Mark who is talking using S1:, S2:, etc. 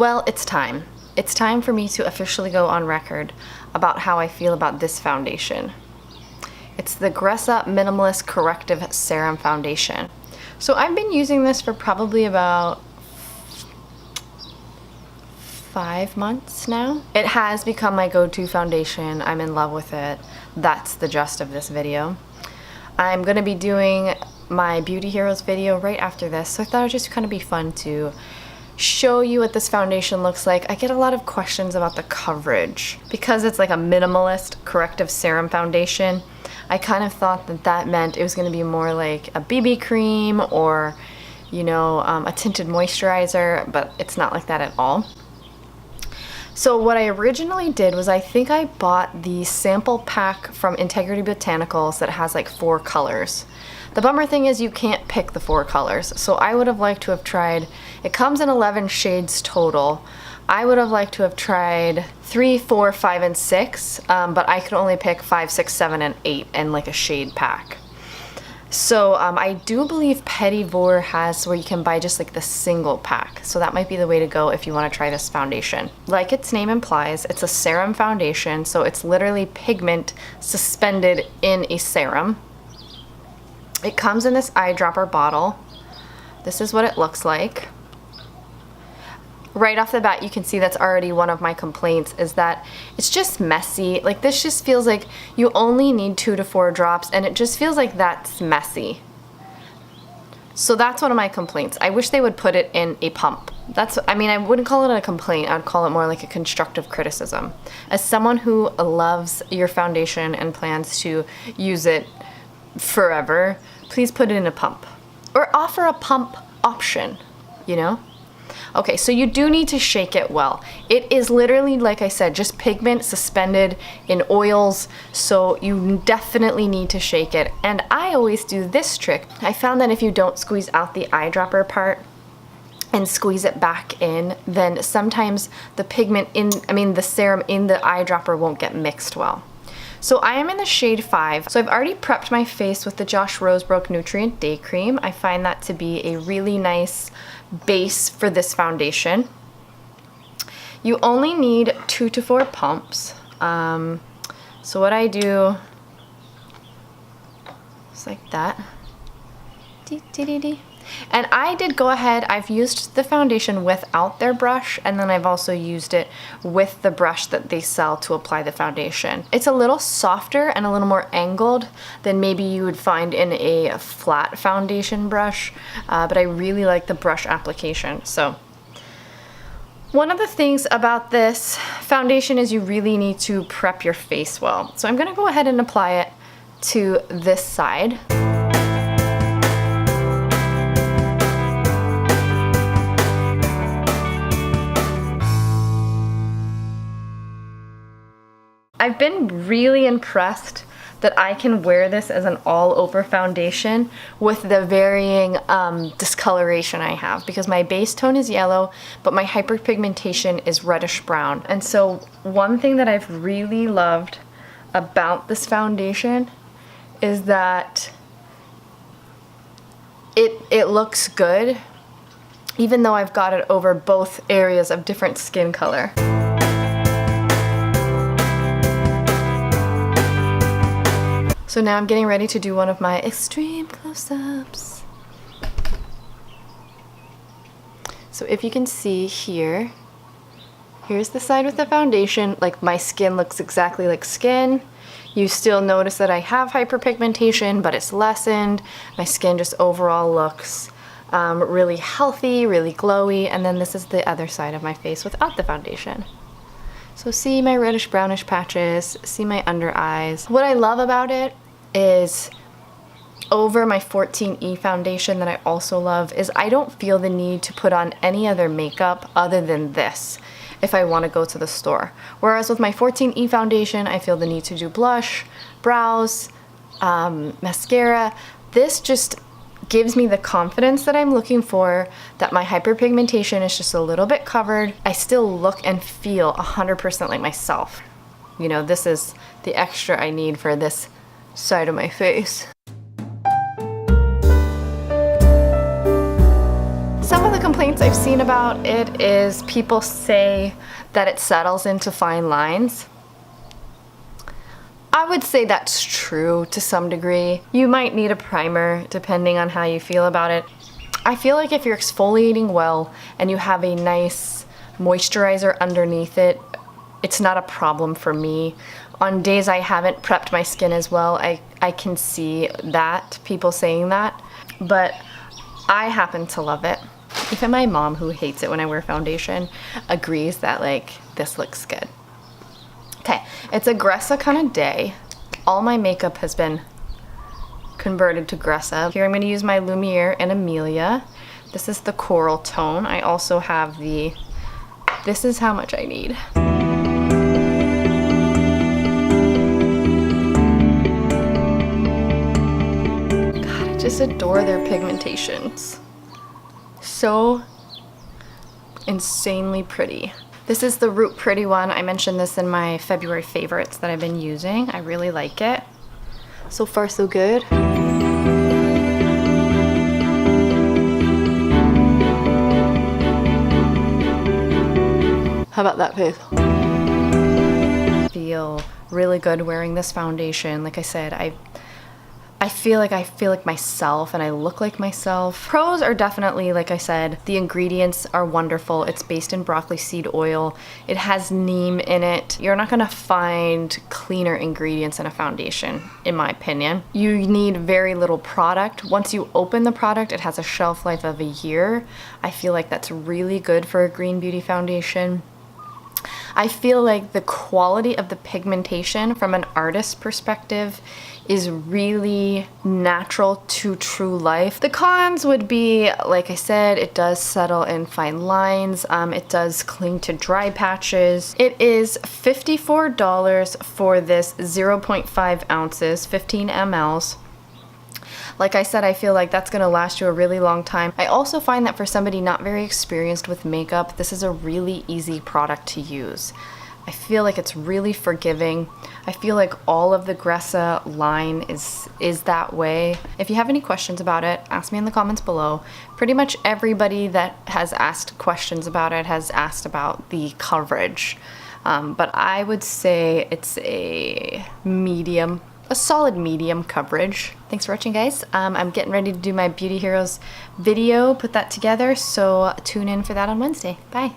S1: Well, it's time. It's time for me to officially go on record about how I feel about this foundation. It's the Gressa Minimalist Corrective Serum Foundation. So I've been using this for probably about 5 months now. It has become my go-to foundation. I'm in love with it. That's the gist of this video. I'm gonna be doing my Beauty Heroes video right after this, so I thought it would just kind of be fun to show you what this foundation looks like. I get a lot of questions about the coverage. Because it's like a minimalist corrective serum foundation, I kind of thought that that meant it was going to be more like a BB cream or, you know, a tinted moisturizer, but it's not like that at all. So what I originally did was I think I bought the sample pack from Integrity Botanicals that has like 4 colors. The bummer thing is you can't pick the 4 colors, so I would have liked to have tried, it comes in 11 shades total. I would have liked to have tried 3, 4, 5, and 6, but I could only pick 5, 6, 7, and 8 in like a shade pack. So I do believe Petit Vour has where you can buy just like the single pack. So that might be the way to go if you want to try this foundation. Like its name implies, it's a serum foundation, so it's literally pigment suspended in a serum. It comes in this eyedropper bottle. This is what it looks like. Right off the bat, you can see that's already one of my complaints, is that it's just messy. Like, this just feels like you only need 2 to 4 drops, and it just feels like that's messy. So that's one of my complaints. I wish they would put it in a pump. I mean, I wouldn't call it a complaint. I'd call it more like a constructive criticism. As someone who loves your foundation and plans to use it forever, please put it in a pump. Or offer a pump option, you know? Okay, so you do need to shake it well. It is literally, like I said, just pigment suspended in oils, so you definitely need to shake it. And I always do this trick. I found that if you don't squeeze out the eyedropper part and squeeze it back in, then sometimes the pigment the serum in the eyedropper won't get mixed well. So I am in the shade 5. So I've already prepped my face with the Josh Rosebrook Nutrient Day Cream. I find that to be a really nice base for this foundation. You only need 2 to 4 pumps. So what I do is like that. And I did go ahead, I've used the foundation without their brush, and then I've also used it with the brush that they sell to apply the foundation. It's a little softer and a little more angled than maybe you would find in a flat foundation brush, but I really like the brush application. So one of the things about this foundation is you really need to prep your face well. So I'm gonna go ahead and apply it to this side. I've been really impressed that I can wear this as an all-over foundation with the varying discoloration I have, because my base tone is yellow, but my hyperpigmentation is reddish brown. And so one thing that I've really loved about this foundation is that it looks good, even though I've got it over both areas of different skin color. So now I'm getting ready to do one of my extreme close-ups. So if you can see here, here's the side with the foundation. Like, my skin looks exactly like skin. You still notice that I have hyperpigmentation, but it's lessened. My skin just overall looks really healthy, really glowy. And then this is the other side of my face without the foundation. So see my reddish brownish patches, see my under eyes. What I love about it is, over my 14E foundation that I also love, is I don't feel the need to put on any other makeup other than this if I want to go to the store. Whereas with my 14E foundation, I feel the need to do blush, brows, mascara. This just gives me the confidence that I'm looking for, that my hyperpigmentation is just a little bit covered. I still look and feel 100% like myself. You know, this is the extra I need for this side of my face. Some of the complaints I've seen about it is people say that it settles into fine lines. I would say that's true to some degree. You might need a primer depending on how you feel about it. I feel like if you're exfoliating well and you have a nice moisturizer underneath it, it's not a problem for me. On days I haven't prepped my skin as well, I can see that, people saying that, but I happen to love it. Even my mom, who hates it when I wear foundation, agrees that like this looks good. Okay, it's a Gressa kind of day. All my makeup has been converted to Gressa. Here I'm going to use my Lumiere and Amelia. This is the coral tone. I also have the, this is how much I need. God, I just adore their pigmentations. So insanely pretty. This is the Root Pretty one. I mentioned this in my February favorites that I've been using. I really like it. So far, so good. How about that face? I feel really good wearing this foundation. Like I said, I feel like myself and I look like myself. Pros are definitely, like I said, the ingredients are wonderful. It's based in broccoli seed oil. It has neem in it. You're not gonna find cleaner ingredients in a foundation, in my opinion. You need very little product. Once you open the product, it has a shelf life of a year. I feel like that's really good for a green beauty foundation. I feel like the quality of the pigmentation from an artist's perspective is really natural to true life. The cons would be, like I said, it does settle in fine lines. It does cling to dry patches. It is $54 for this 0.5 ounces, 15 mLs. Like I said, I feel like that's gonna last you a really long time. I also find that for somebody not very experienced with makeup, this is a really easy product to use. I feel like it's really forgiving. I feel like all of the Gressa line is that way. If you have any questions about it, ask me in the comments below. Pretty much everybody that has asked questions about it has asked about the coverage. But I would say it's a medium, a solid medium coverage. Thanks for watching, guys. I'm getting ready to do my Beauty Heroes video, put that together, so tune in for that on Wednesday. Bye.